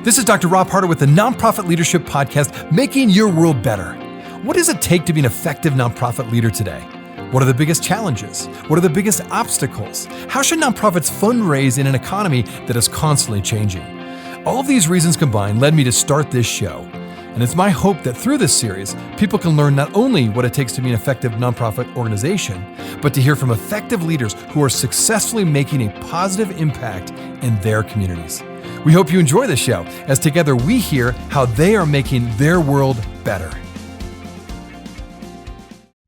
This is Dr. Rob Harder with the Nonprofit Leadership Podcast, Making Your World Better. What does it take to be an effective nonprofit leader today? What are the biggest challenges? What are the biggest obstacles? How should nonprofits fundraise in an economy that is constantly changing? All of these reasons combined led me to start this show. And it's my hope that through this series, people can learn not only what it takes to be an effective nonprofit organization, but to hear from effective leaders who are successfully making a positive impact in their communities. We hope you enjoy the show, as together we hear how they are making their world better.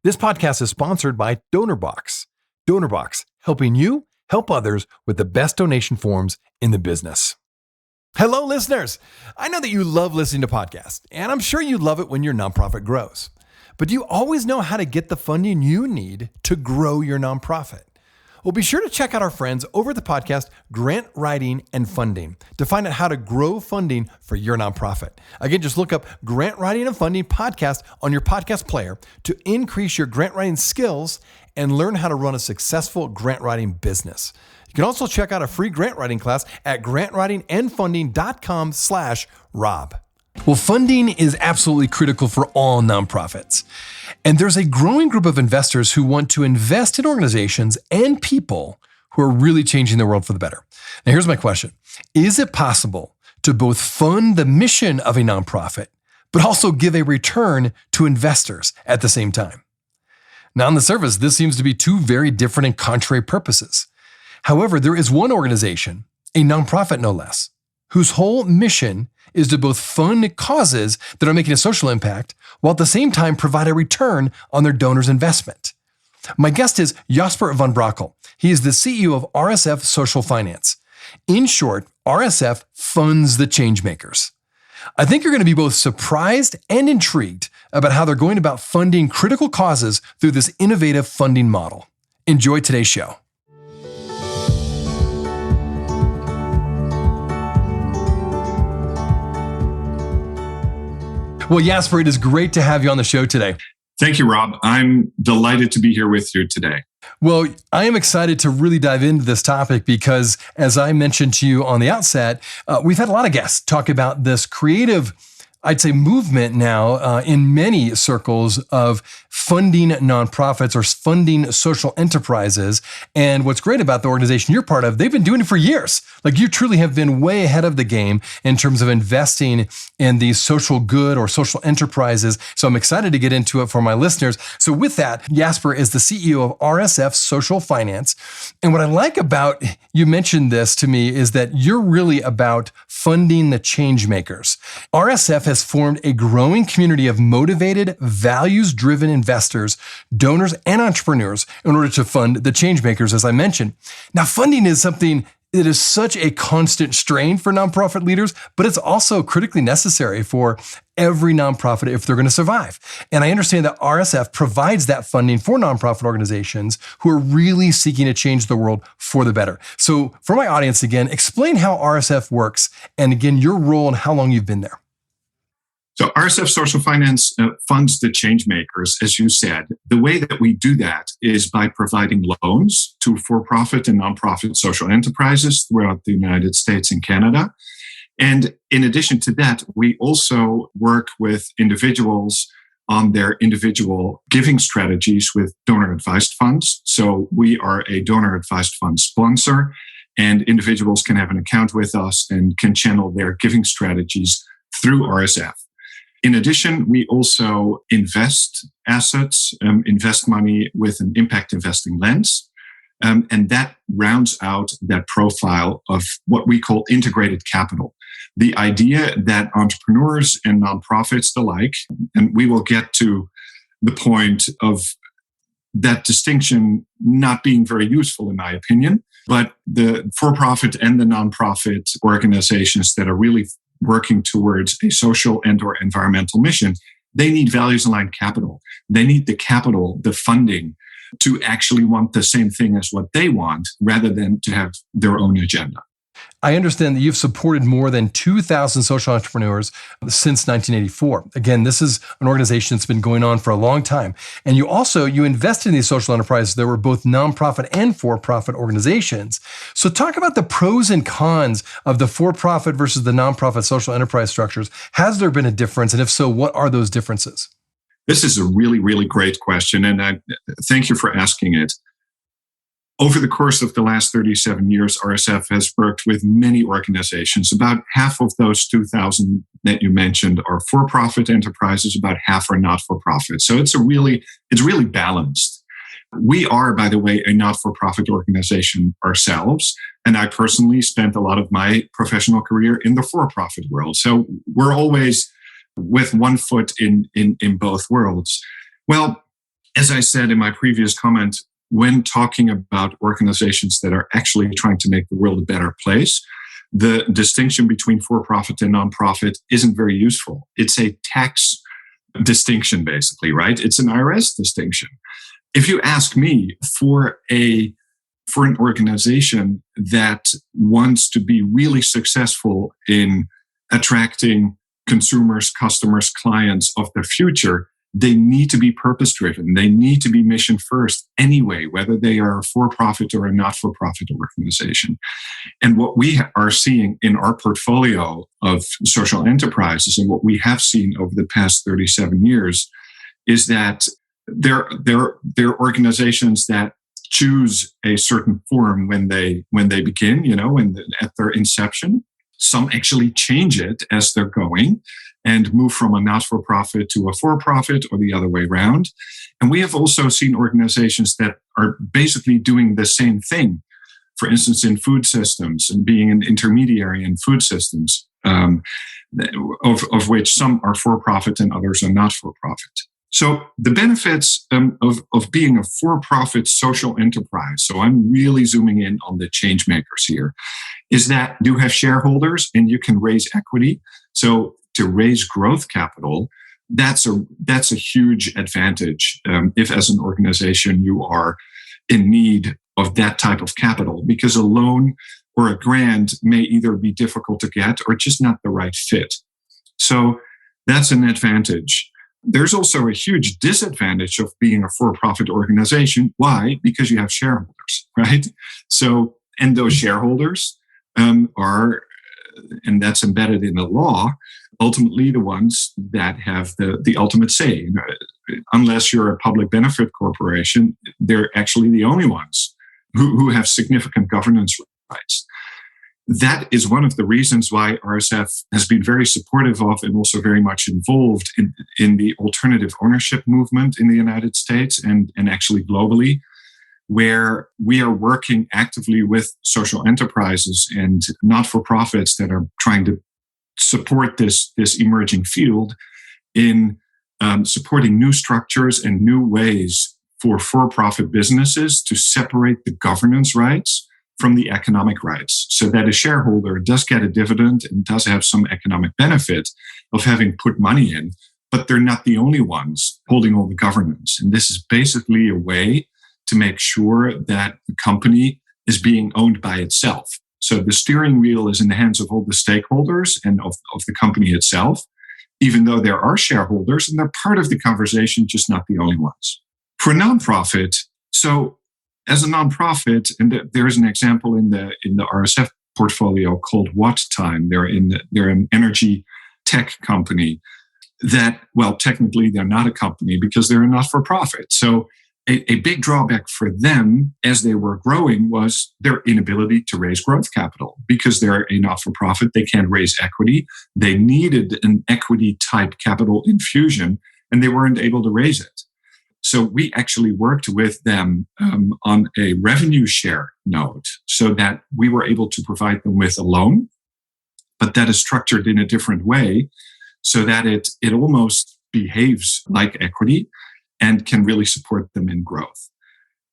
This podcast is sponsored by DonorBox. DonorBox, helping you help others with the best donation forms in the business. Hello, listeners. I know that you love listening to podcasts, and I'm sure you love it when your nonprofit grows. But do you always know how to get the funding you need to grow your nonprofit? Well, be sure to check out our friends over at the podcast Grant Writing and Funding to find out how to grow funding for your nonprofit. Again, just look up Grant Writing and Funding podcast on your podcast player to increase your grant writing skills and learn how to run a successful grant writing business. You can also check out a free grant writing class at grantwritingandfunding.com/Rob. Well, funding is absolutely critical for all nonprofits. And there's a growing group of investors who want to invest in organizations and people who are really changing the world for the better. Now, here's my question. Is it possible to both fund the mission of a nonprofit, but also give a return to investors at the same time? Now, on the surface, this seems to be two very different and contrary purposes. However, there is one organization, a nonprofit no less, whose whole mission is to both fund causes that are making a social impact while at the same time provide a return on their donors' investment. My guest is Jasper Van Brakel. He is the CEO of RSF Social Finance. In short, RSF funds the changemakers. I think you're going to be both surprised and intrigued about how they're going about funding critical causes through this innovative funding model. Enjoy today's show. Well, Jasper, it is great to have you on the show today. Thank you, Rob. I'm delighted to be here with you today. Well, I am excited to really dive into this topic because, as I mentioned to you on the outset, we've had a lot of guests talk about this creative, I'd say, movement now in many circles of funding nonprofits or funding social enterprises. And what's great about the organization you're part of, they've been doing it for years. Like, you truly have been way ahead of the game in terms of investing in these social good or social enterprises. So I'm excited to get into it for my listeners. So with that, Jasper is the CEO of RSF Social Finance. And what I like about, you mentioned this to me, is that you're really about funding the changemakers. RSF has formed a growing community of motivated, values-driven investors, donors, and entrepreneurs in order to fund the changemakers, as I mentioned. Now, funding is something that is such a constant strain for nonprofit leaders, but it's also critically necessary for every nonprofit if they're going to survive. And I understand that RSF provides that funding for nonprofit organizations who are really seeking to change the world for the better. So for my audience, again, explain how RSF works and, again, your role and how long you've been there. So RSF Social Finance funds the changemakers, as you said. The way that we do that is by providing loans to for-profit and nonprofit social enterprises throughout the United States and Canada. And in addition to that, we also work with individuals on their individual giving strategies with donor-advised funds. So we are a donor-advised fund sponsor, and individuals can have an account with us and can channel their giving strategies through RSF. In addition, we also invest assets, invest money with an impact investing lens. And that rounds out that profile of what we call integrated capital. The idea that entrepreneurs and nonprofits alike, and we will get to the point of that distinction not being very useful in my opinion, but the for-profit and the nonprofit organizations that are really working towards a social and or environmental mission, they need values-aligned capital. They need the capital, the funding, to actually want the same thing as what they want rather than to have their own agenda. I understand that you've supported more than 2,000 social entrepreneurs since 1984. Again, this is an organization that's been going on for a long time. And you invested in these social enterprises that were both nonprofit and for-profit organizations. So talk about the pros and cons of the for-profit versus the nonprofit social enterprise structures. Has there been a difference? And if so, what are those differences? This is a really, really great question, and I thank you for asking it. Over the course of the last 37 years, RSF has worked with many organizations. About half of those 2,000 that you mentioned are for-profit enterprises, about half are not-for-profit. So it's really balanced. We are, by the way, a not-for-profit organization ourselves, and I personally spent a lot of my professional career in the for-profit world. So we're always with one foot in both worlds. Well, as I said in my previous comment, when talking about organizations that are actually trying to make the world a better place, the distinction between for-profit and nonprofit isn't very useful. It's a tax distinction, basically, right? It's an IRS distinction. If you ask me, for an organization that wants to be really successful in attracting consumers, customers, clients of the future, they need to be purpose-driven. They need to be mission-first anyway, whether they are a for-profit or a not-for-profit organization. And what we are seeing in our portfolio of social enterprises, and what we have seen over the past 37 years, is that there are organizations that choose a certain form when they begin, at their inception. Some actually change it as they're going and move from a not-for-profit to a for-profit or the other way around. And we have also seen organizations that are basically doing the same thing. For instance, in food systems and being an intermediary in food systems, of which some are for-profit and others are not for-profit. So the benefits of being a for-profit social enterprise, so I'm really zooming in on the change makers here, is that you have shareholders and you can raise equity. So to raise growth capital, that's a huge advantage if as an organization you are in need of that type of capital, because a loan or a grant may either be difficult to get or just not the right fit. So that's an advantage. There's also a huge disadvantage of being a for-profit organization. Why? Because you have shareholders, right? So, and those shareholders are, and that's embedded in the law, ultimately the ones that have the ultimate say. Unless you're a public benefit corporation, they're actually the only ones who have significant governance rights. That is one of the reasons why RSF has been very supportive of and also very much involved in the alternative ownership movement in the United States and actually globally, where we are working actively with social enterprises and not-for-profits that are trying to support this emerging field in supporting new structures and new ways for-profit businesses to separate the governance rights from the economic rights, so that a shareholder does get a dividend and does have some economic benefit of having put money in, but they're not the only ones holding all the governance. And this is basically a way to make sure that the company is being owned by itself. So the steering wheel is in the hands of all the stakeholders and of the company itself, even though there are shareholders and they're part of the conversation, just not the only ones. For nonprofit, so as a nonprofit, and there is an example in the RSF portfolio called What Time. They're an energy tech company that, well, technically they're not a company because they're a not-for-profit. So a big drawback for them as they were growing was their inability to raise growth capital. Because they're a not-for-profit, they can't raise equity. They needed an equity type capital infusion and they weren't able to raise it. So we actually worked with them on a revenue share note so that we were able to provide them with a loan, but that is structured in a different way so that it almost behaves like equity and can really support them in growth.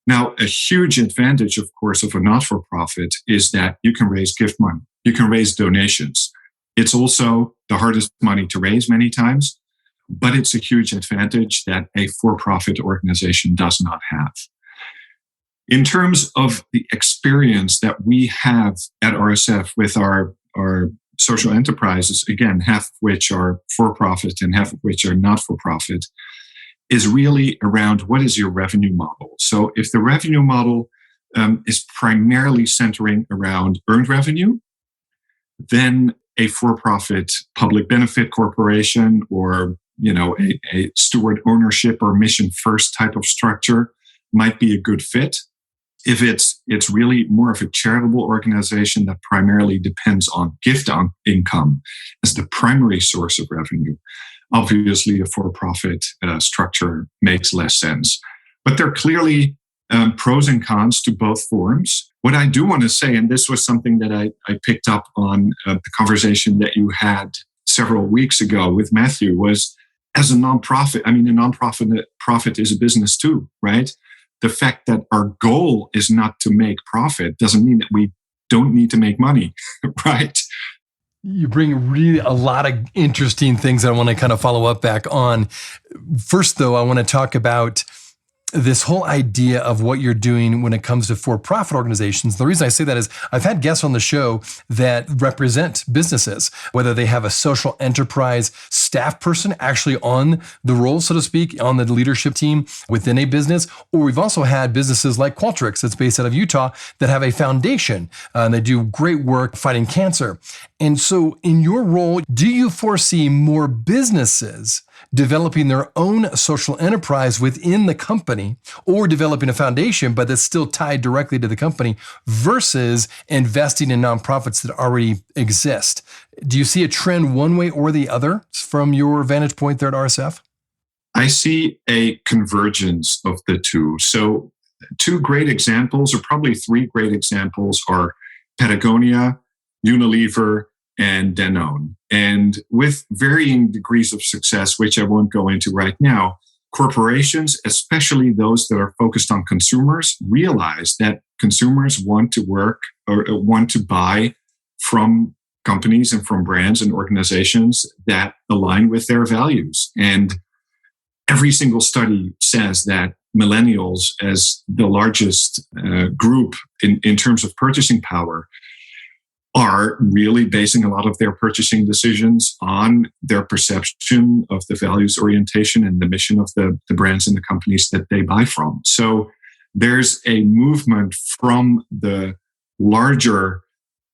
Now, a huge advantage, of course, of a not-for-profit is that you can raise gift money. You can raise donations. It's also the hardest money to raise many times, but it's a huge advantage that a for-profit organization does not have. In terms of the experience that we have at RSF with our social enterprises, again, half of which are for-profit and half of which are not for-profit, is really around what is your revenue model. So if the revenue model is primarily centering around earned revenue, then a for-profit public benefit corporation or a steward ownership or mission first type of structure might be a good fit. If it's really more of a charitable organization that primarily depends on gift income as the primary source of revenue, obviously a for-profit structure makes less sense. But there are clearly pros and cons to both forms. What I do want to say, and this was something that I picked up on the conversation that you had several weeks ago with Matthew, was as a nonprofit, a nonprofit is a business too, right? The fact that our goal is not to make profit doesn't mean that we don't need to make money, right? You bring really a lot of interesting things that I want to kind of follow up back on. First, though, I want to talk about this whole idea of what you're doing when it comes to for-profit organizations. The reason I say that is I've had guests on the show that represent businesses, whether they have a social enterprise staff person actually on the role, so to speak, on the leadership team within a business, or we've also had businesses like Qualtrics that's based out of Utah that have a foundation and they do great work fighting cancer. And so in your role, do you foresee more businesses developing their own social enterprise within the company or developing a foundation, but that's still tied directly to the company versus investing in nonprofits that already exist? Do you see a trend one way or the other from your vantage point there at RSF? I see a convergence of the two. So two great examples, or probably three great examples, are Patagonia, Unilever, and Danone. And with varying degrees of success, which I won't go into right now, corporations, especially those that are focused on consumers, realize that consumers want to work or want to buy from companies and from brands and organizations that align with their values. And every single study says that millennials, as the largest group in terms of purchasing power, are really basing a lot of their purchasing decisions on their perception of the values orientation and the mission of the brands and the companies that they buy from. So there's a movement from the larger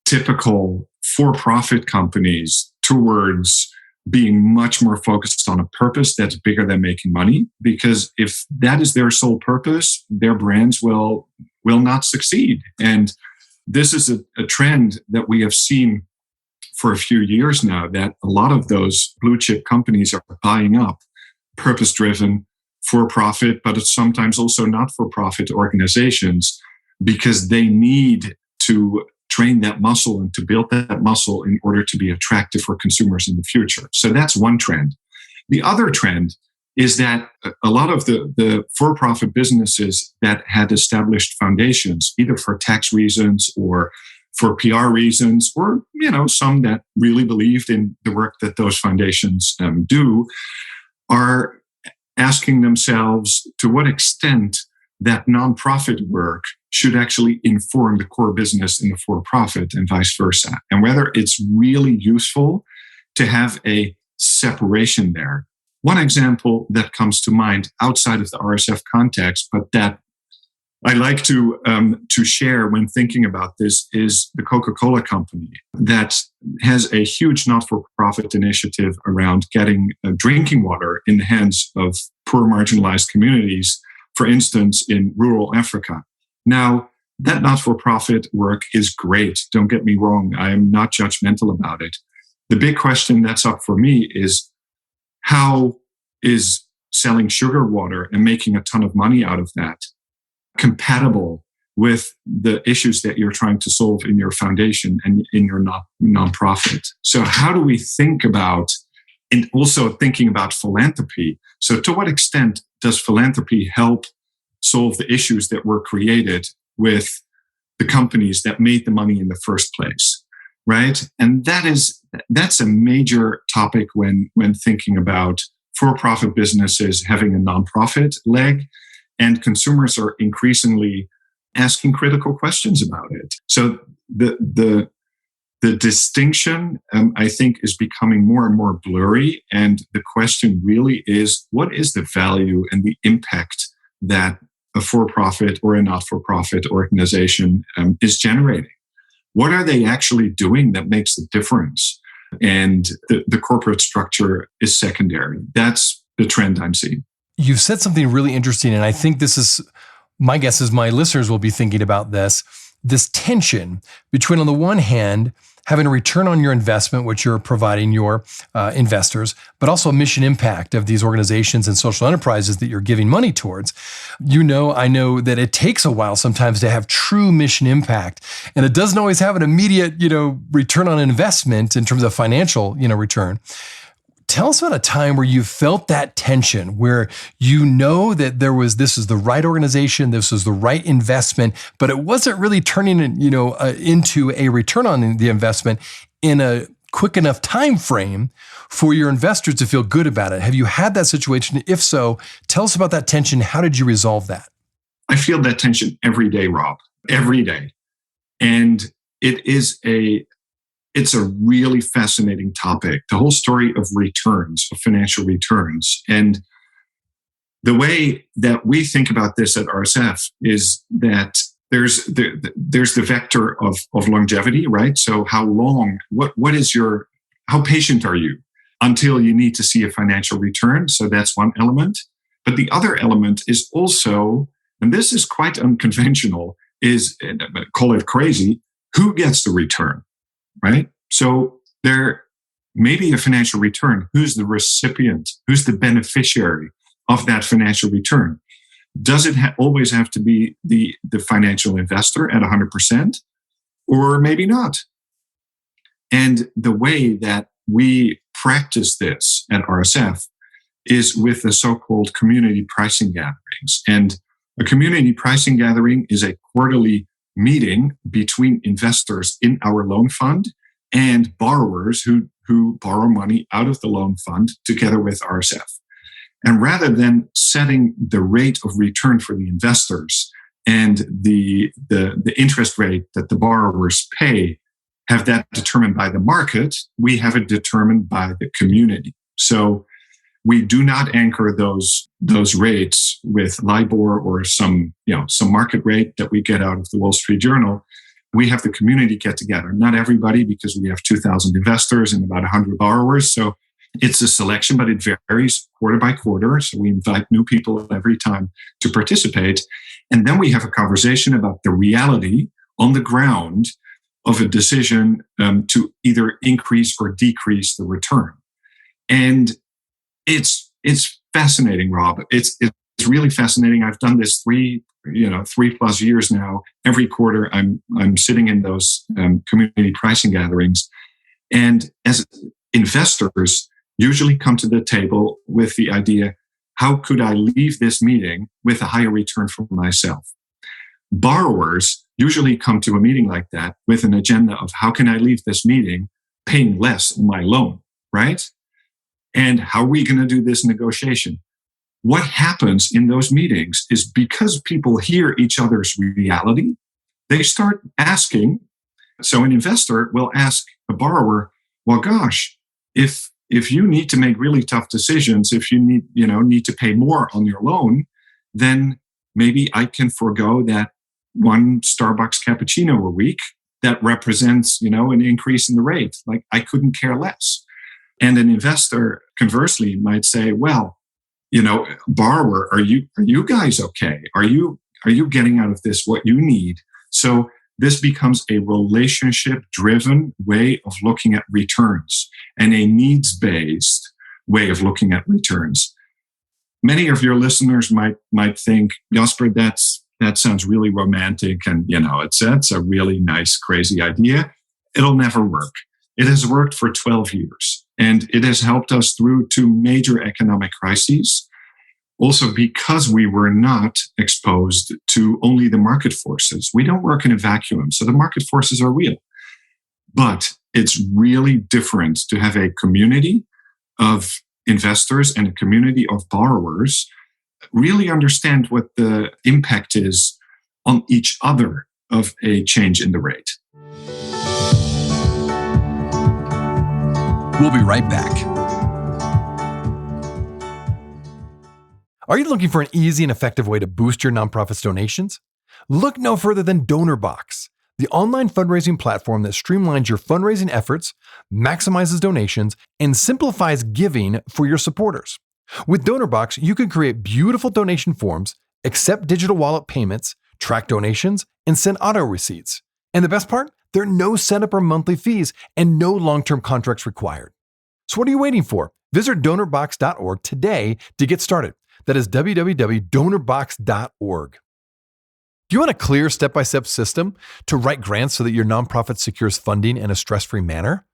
typical for-profit companies towards being much more focused on a purpose that's bigger than making money, because if that is their sole purpose, their brands will not succeed. And this is a trend that we have seen for a few years now, that a lot of those blue chip companies are buying up purpose-driven, for-profit, but it's sometimes also not-for-profit organizations, because they need to train that muscle and to build that muscle in order to be attractive for consumers in the future. So that's one trend. The other trend is that a lot of the for-profit businesses that had established foundations, either for tax reasons or for PR reasons, or some that really believed in the work that those foundations do, are asking themselves to what extent that nonprofit work should actually inform the core business in the for-profit and vice versa, and whether it's really useful to have a separation there. One example that comes to mind outside of the RSF context, but that I like to share when thinking about this, is the Coca-Cola Company, that has a huge not-for-profit initiative around getting drinking water in the hands of poor marginalized communities, for instance, in rural Africa. Now, that not-for-profit work is great. Don't get me wrong. I am not judgmental about it. The big question that's up for me is, how is selling sugar water and making a ton of money out of that compatible with the issues that you're trying to solve in your foundation and in your nonprofit? So how do we think about, and also thinking about philanthropy? So to what extent does philanthropy help solve the issues that were created with the companies that made the money in the first place, right? And that's a major topic when thinking about for-profit businesses having a nonprofit leg, and consumers are increasingly asking critical questions about it. So the distinction, I think, is becoming more and more blurry. And the question really is, what is the value and the impact that a for-profit or a not-for-profit organization is generating? What are they actually doing that makes the difference? And the corporate structure is secondary. That's the trend I'm seeing. You've said something really interesting, and I think this is, my guess is my listeners will be thinking about this tension between, on the one hand, having a return on your investment, which you're providing your investors, but also a mission impact of these organizations and social enterprises that you're giving money towards. I know that it takes a while sometimes to have true mission impact, and it doesn't always have an immediate, return on investment in terms of financial, return. Tell us about a time where you felt that tension, where that this is the right organization, this is the right investment, but it wasn't really turning into a return on the investment in a quick enough time frame for your investors to feel good about it. Have you had that situation? If so, tell us about that tension. How did you resolve that? I feel that tension every day, Rob, every day. And it's a really fascinating topic, the whole story of returns, of financial returns. And the way that we think about this at RSF is that there's the vector of longevity, right? So how long, how patient are you until you need to see a financial return? So that's one element. But the other element is also, and this is quite unconventional, is, call it crazy, who gets the return? Right? So there may be a financial return. Who's the recipient? Who's the beneficiary of that financial return? Does it always have to be the financial investor at 100%? Or maybe not? And the way that we practice this at RSF is with the so-called community pricing gatherings. And a community pricing gathering is a quarterly meeting between investors in our loan fund and borrowers who borrow money out of the loan fund together with RSF. And rather than setting the rate of return for the investors and the interest rate that the borrowers pay, have that determined by the market, we have it determined by the community. So we do not anchor those rates with LIBOR or some market rate that we get out of the Wall Street Journal. We have the community get together. Not everybody, because we have 2,000 investors and about 100 borrowers. So it's a selection, but it varies quarter by quarter. So we invite new people every time to participate. And then we have a conversation about the reality on the ground of a decision to either increase or decrease the return. And it's fascinating, Rob. It's really fascinating. I've done this 3+ years now. Every quarter, I'm sitting in those community pricing gatherings, and as investors usually come to the table with the idea, how could I leave this meeting with a higher return for myself? Borrowers usually come to a meeting like that with an agenda of how can I leave this meeting paying less on my loan, right? And how are we going to do this negotiation? What happens in those meetings is, because people hear each other's reality, they start asking. So an investor will ask a borrower, well, gosh, if you need to make really tough decisions, if you need to pay more on your loan, then maybe I can forego that one Starbucks cappuccino a week that represents, an increase in the rate. Like, I couldn't care less. And an investor, conversely, might say, well, borrower, are you guys okay? Are you getting out of this what you need? So this becomes a relationship-driven way of looking at returns and a needs-based way of looking at returns. Many of your listeners might think, Jasper, that sounds really romantic, and it's a really nice, crazy idea. It'll never work. It has worked for 12 years, and it has helped us through 2 major economic crises. Also, because we were not exposed to only the market forces. We don't work in a vacuum, so the market forces are real. But it's really different to have a community of investors and a community of borrowers really understand what the impact is on each other of a change in the rate. We'll be right back. Are you looking for an easy and effective way to boost your nonprofit's donations? Look no further than DonorBox, the online fundraising platform that streamlines your fundraising efforts, maximizes donations, and simplifies giving for your supporters. With DonorBox, you can create beautiful donation forms, accept digital wallet payments, track donations, and send auto receipts. And the best part? There are no setup or monthly fees and no long-term contracts required. So what are you waiting for? Visit donorbox.org today to get started. That is www.donorbox.org. Do you want a clear step-by-step system to write grants so that your nonprofit secures funding in a stress-free manner?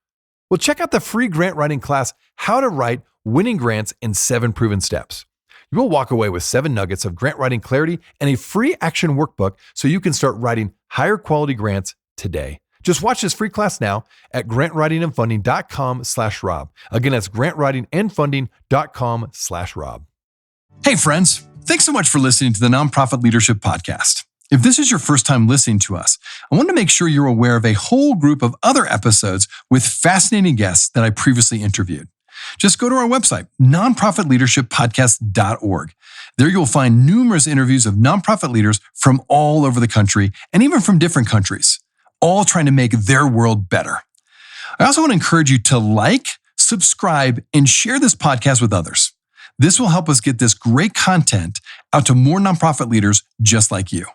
Well, check out the free grant writing class, How to Write Winning Grants in 7 Proven Steps. You will walk away with 7 nuggets of grant writing clarity and a free action workbook so you can start writing higher quality grants today. Just watch this free class now at grantwritingandfunding.com/Rob. Again, that's grantwritingandfunding.com/Rob. Hey friends, thanks so much for listening to the Nonprofit Leadership Podcast. If this is your first time listening to us, I want to make sure you're aware of a whole group of other episodes with fascinating guests that I previously interviewed. Just go to our website, nonprofitleadershippodcast.org. There you'll find numerous interviews of nonprofit leaders from all over the country and even from different countries, all trying to make their world better. I also want to encourage you to like, subscribe, and share this podcast with others. This will help us get this great content out to more nonprofit leaders just like you.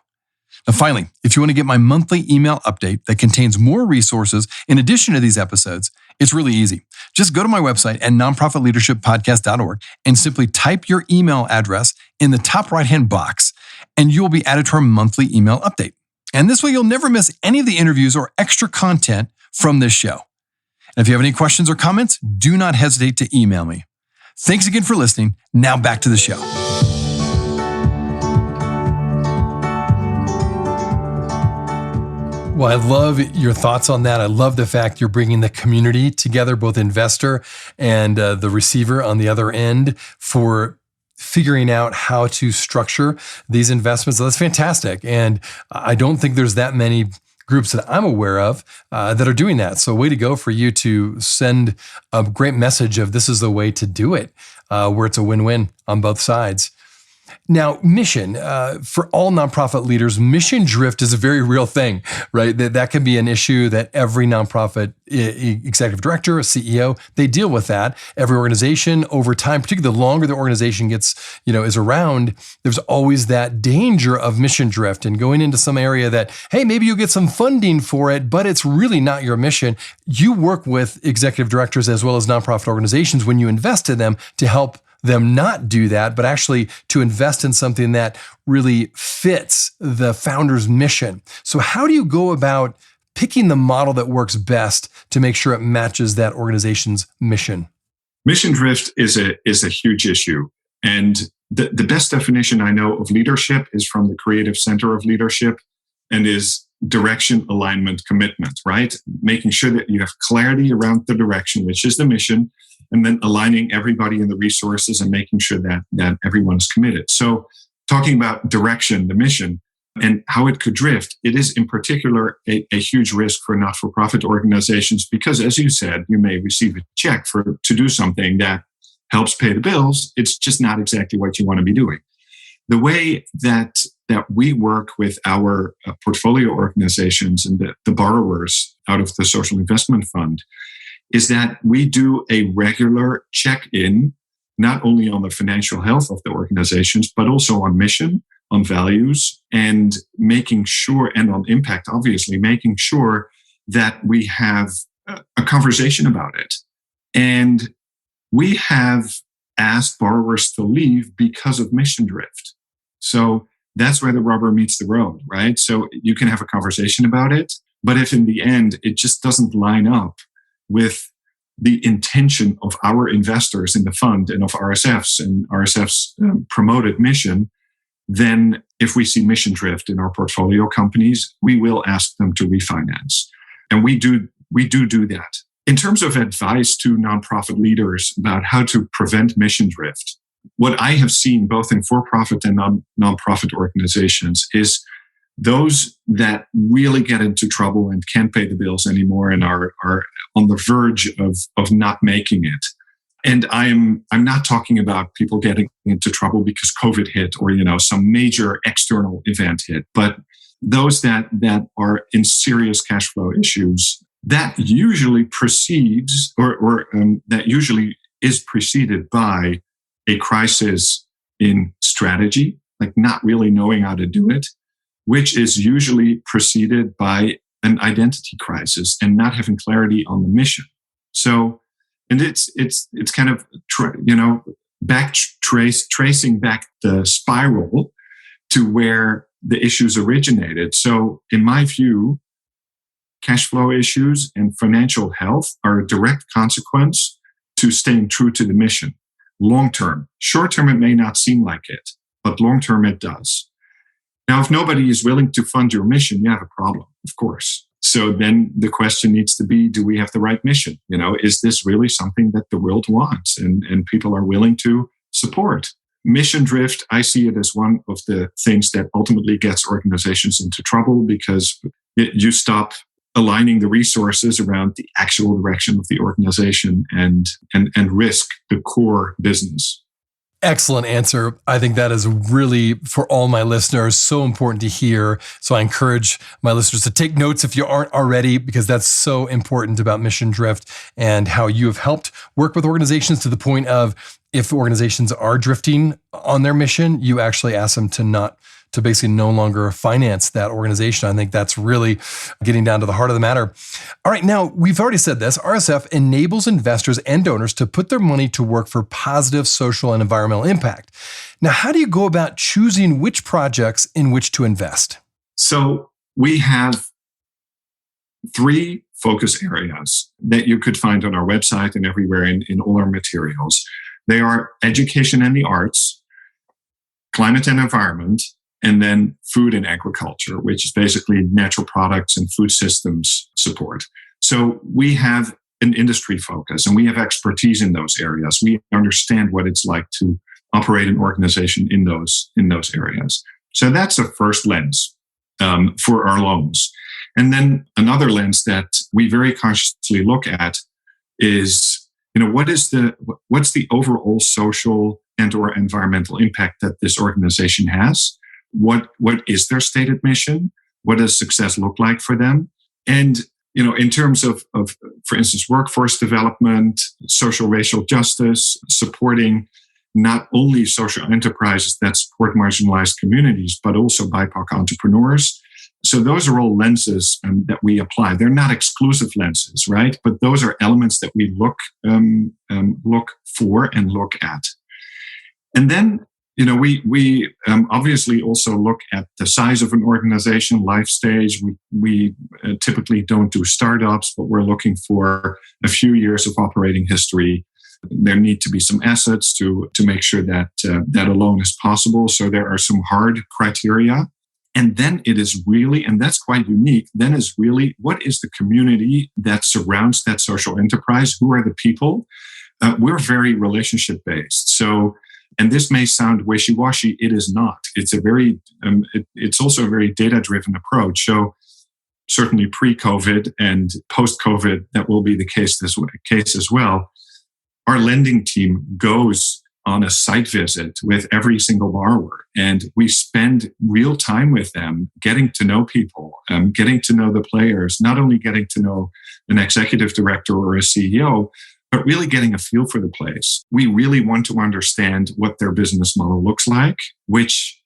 Now, finally, if you want to get my monthly email update that contains more resources in addition to these episodes, it's really easy. Just go to my website at nonprofitleadershippodcast.org and simply type your email address in the top right-hand box, and you will be added to our monthly email update. And this way, you'll never miss any of the interviews or extra content from this show. And if you have any questions or comments, do not hesitate to email me. Thanks again for listening. Now back to the show. Well, I love your thoughts on that. I love the fact you're bringing the community together, both investor and the receiver on the other end, for figuring out how to structure these investments. So that's fantastic. And I don't think there's that many groups that I'm aware of that are doing that. So way to go for you to send a great message of this is the way to do it, where it's a win-win on both sides. Now, mission, for all nonprofit leaders, mission drift is a very real thing, right? That can be an issue that every nonprofit executive director, a CEO, they deal with that. Every organization over time, particularly the longer the organization gets, is around, there's always that danger of mission drift and going into some area that, hey, maybe you'll get some funding for it, but it's really not your mission. You work with executive directors as well as nonprofit organizations when you invest in them to help them not do that, but actually to invest in something that really fits the founder's mission. So how do you go about picking the model that works best to make sure it matches that organization's mission? Mission drift is a huge issue. And the best definition I know of leadership is from the creative center of leadership and is direction, alignment, commitment, right? Making sure that you have clarity around the direction, which is the mission, and then aligning everybody in the resources and making sure that everyone's committed. So talking about direction, the mission, and how it could drift, it is in particular a huge risk for not-for-profit organizations because, as you said, you may receive a check to do something that helps pay the bills. It's just not exactly what you want to be doing. The way that we work with our portfolio organizations and the borrowers out of the social investment fund is that we do a regular check-in, not only on the financial health of the organizations, but also on mission, on values, and making sure, and on impact, obviously, making sure that we have a conversation about it. And we have asked borrowers to leave because of mission drift. So that's where the rubber meets the road, right? So you can have a conversation about it, but if in the end it just doesn't line up with the intention of our investors in the fund and of RSF's and RSF's promoted mission, then if we see mission drift in our portfolio companies, we will ask them to refinance. And we do that. In terms of advice to nonprofit leaders about how to prevent mission drift, what I have seen both in for-profit and nonprofit organizations is those that really get into trouble and can't pay the bills anymore and are on the verge of not making it. And I'm not talking about people getting into trouble because COVID hit or, some major external event hit, but those that are in serious cash flow issues, that usually precedes or that usually is preceded by a crisis in strategy, like not really knowing how to do it, which is usually preceded by an identity crisis and not having clarity on the mission. So, and it's kind of tracing back the spiral to where the issues originated. So, in my view, cash flow issues and financial health are a direct consequence to staying true to the mission. Long term, short term, it may not seem like it, but long term, it does. Now, if nobody is willing to fund your mission, you have a problem, of course. So then the question needs to be, do we have the right mission? Is this really something that the world wants and people are willing to support? Mission drift, I see it as one of the things that ultimately gets organizations into trouble because you stop aligning the resources around the actual direction of the organization and risk the core business. Excellent answer. I think that is really, for all my listeners, so important to hear. So I encourage my listeners to take notes if you aren't already, because that's so important about mission drift and how you have helped work with organizations to the point of if organizations are drifting on their mission, you actually ask them to basically no longer finance that organization. I think that's really getting down to the heart of the matter. All right, now we've already said this. RSF enables investors and donors to put their money to work for positive social and environmental impact. Now, how do you go about choosing which projects in which to invest? So we have 3 focus areas that you could find on our website and everywhere in all our materials. They are education and the arts, climate and environment, and then food and agriculture, which is basically natural products and food systems support. So we have an industry focus and we have expertise in those areas. We understand what it's like to operate an organization in those areas. So that's a first lens for our loans. And then another lens that we very consciously look at is, what's the overall social and or environmental impact that this organization has? What is their stated mission? What does success look like for them? And, in terms of, for instance, workforce development, social racial justice, supporting not only social enterprises that support marginalized communities, but also BIPOC entrepreneurs. So those are all lenses that we apply. They're not exclusive lenses, right? But those are elements that we look for and look at. And then, we obviously also look at the size of an organization, life stage. We typically don't do startups, but we're looking for a few years of operating history. There need to be some assets to make sure that that a loan is possible. So there are some hard criteria. And then it is really, and that's quite unique, then is really what is the community that surrounds that social enterprise? Who are the people? We're very relationship based. So, and this may sound wishy-washy, it is not. It's it's also a very data-driven approach. So certainly pre-COVID and post-COVID, that will be the case as well. Our lending team goes on a site visit with every single borrower, and we spend real time with them, getting to know people, getting to know the players, not only getting to know an executive director or a CEO, but really getting a feel for the place. We really want to understand what their business model looks like, which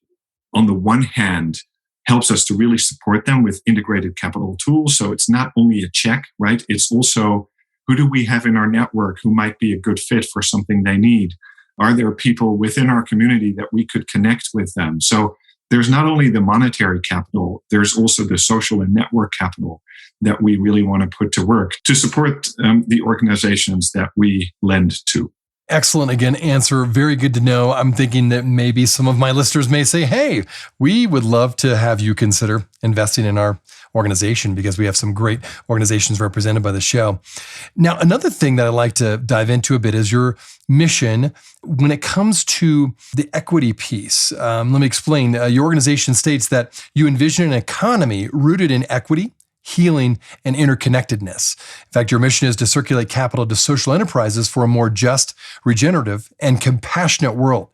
on the one hand helps us to really support them with integrated capital tools. So it's not only a check, right? It's also, who do we have in our network who might be a good fit for something they need? Are there people within our community that we could connect with them? So there's not only the monetary capital, there's also the social and network capital that we really want to put to work to support the organizations that we lend to. Excellent. Again, answer. Very good to know. I'm thinking that maybe some of my listeners may say, hey, we would love to have you consider investing in our organization, because we have some great organizations represented by the show. Now, another thing that I'd like to dive into a bit is your mission when it comes to the equity piece. Let me explain. Your organization states that you envision an economy rooted in equity, healing, and interconnectedness. In fact, your mission is to circulate capital to social enterprises for a more just, regenerative, and compassionate world.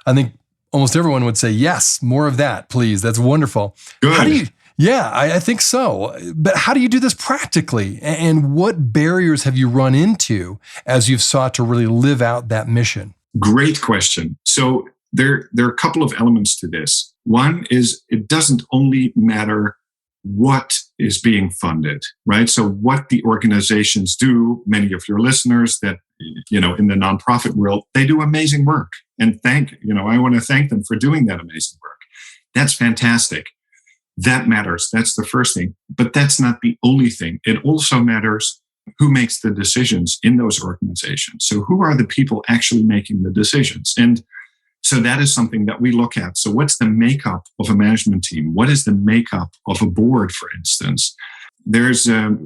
I think almost everyone would say, yes, more of that, please. That's wonderful. Good. I think so. But how do you do this practically? And what barriers have you run into as you've sought to really live out that mission? Great question. So there are a couple of elements to this. One is it doesn't only matter what is being funded, right? So what the organizations do, many of your listeners that, in the nonprofit world, they do amazing work. And I want to thank them for doing that amazing work. That's fantastic. That matters. That's the first thing. But that's not the only thing. It also matters who makes the decisions in those organizations. So who are the people actually making the decisions? And so that is something that we look at. So what's the makeup of a management team? What is the makeup of a board, for instance? There's a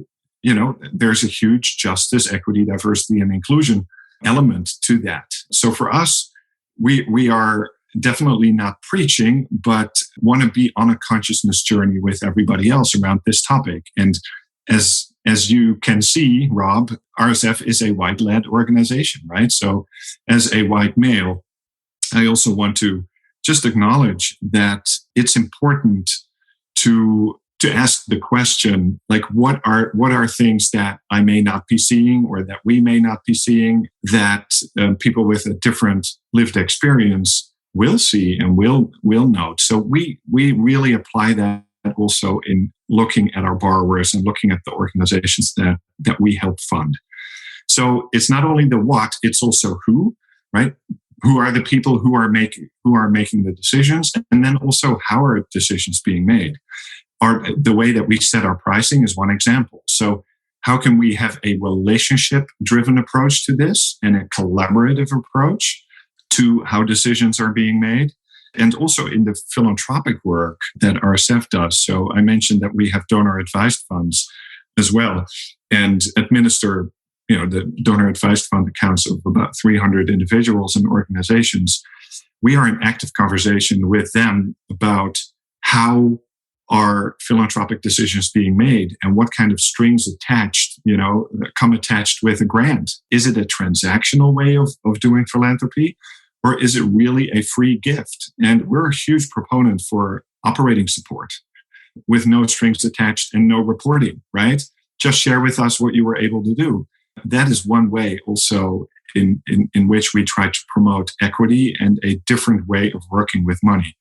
huge justice, equity, diversity, and inclusion element to that. So for us, we are definitely not preaching, but want to be on a consciousness journey with everybody else around this topic. And as you can see, Rob, RSF is a white-led organization, right? So as a white male, I also want to just acknowledge that it's important to ask the question, like, what are things that I may not be seeing or that we may not be seeing that people with a different lived experience will see and will note. So we really apply that also in looking at our borrowers and looking at the organizations that we help fund. So it's not only the what, it's also who, right? Who are the people who are making the decisions, and then also how are decisions being made? The way that we set our pricing is one example. So how can we have a relationship-driven approach to this and a collaborative approach to how decisions are being made? And also in the philanthropic work that RSF does. So I mentioned that we have donor-advised funds as well and administer the donor-advised fund accounts of about 300 individuals and organizations. We are in active conversation with them about how are philanthropic decisions being made and what kind of strings attached, come attached with a grant. Is it a transactional way of doing philanthropy, or is it really a free gift? And we're a huge proponent for operating support with no strings attached and no reporting, right? Just share with us what you were able to do. That is one way also in which we try to promote equity and a different way of working with money.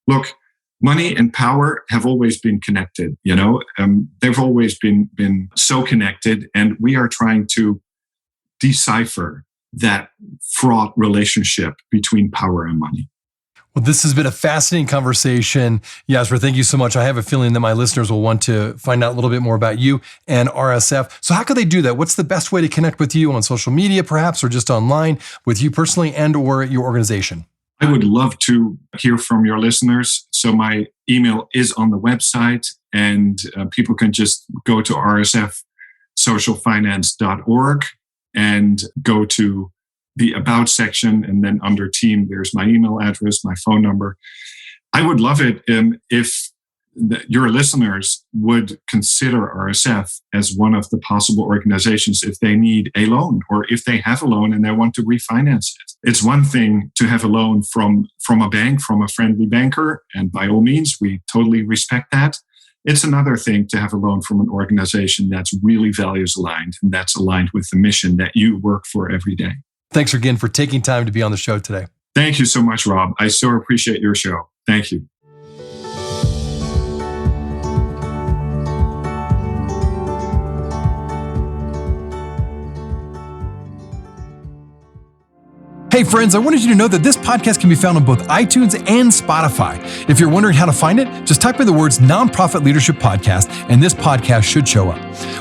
Look, money and power have always been connected, they've always been so connected, and we are trying to decipher that fraught relationship between power and money. Well, this has been a fascinating conversation. Jasper, thank you so much. I have a feeling that my listeners will want to find out a little bit more about you and RSF. So how could they do that? What's the best way to connect with you on social media, perhaps, or just online with you personally and or your organization? I would love to hear from your listeners. So my email is on the website, and people can just go to rsfsocialfinance.org and go to the About section, and then under Team, there's my email address, my phone number. I would love it if your listeners would consider RSF as one of the possible organizations if they need a loan or if they have a loan and they want to refinance it. It's one thing to have a loan from a bank, from a friendly banker, and by all means, we totally respect that. It's another thing to have a loan from an organization that's really values aligned and that's aligned with the mission that you work for every day. Thanks again for taking time to be on the show today. Thank you so much, Rob. I so appreciate your show. Thank you. Hey friends, I wanted you to know that this podcast can be found on both iTunes and Spotify. If you're wondering how to find it, just type in the words Nonprofit Leadership Podcast and this podcast should show up.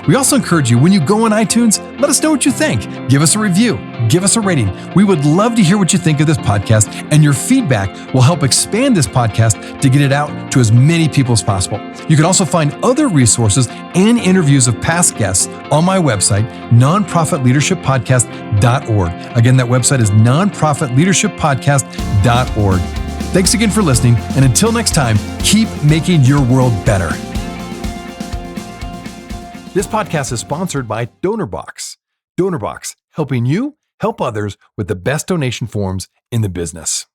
We also encourage you, when you go on iTunes, let us know what you think. Give us a review. give us a rating. We would love to hear what you think of this podcast, and your feedback will help expand this podcast to get it out to as many people as possible. You can also find other resources and interviews of past guests on my website, nonprofitleadershippodcast.org. Again, that website is nonprofitleadershippodcast.org. Thanks again for listening, and until next time, keep making your world better. This podcast is sponsored by DonorBox. DonorBox, helping you help others with the best donation forms in the business.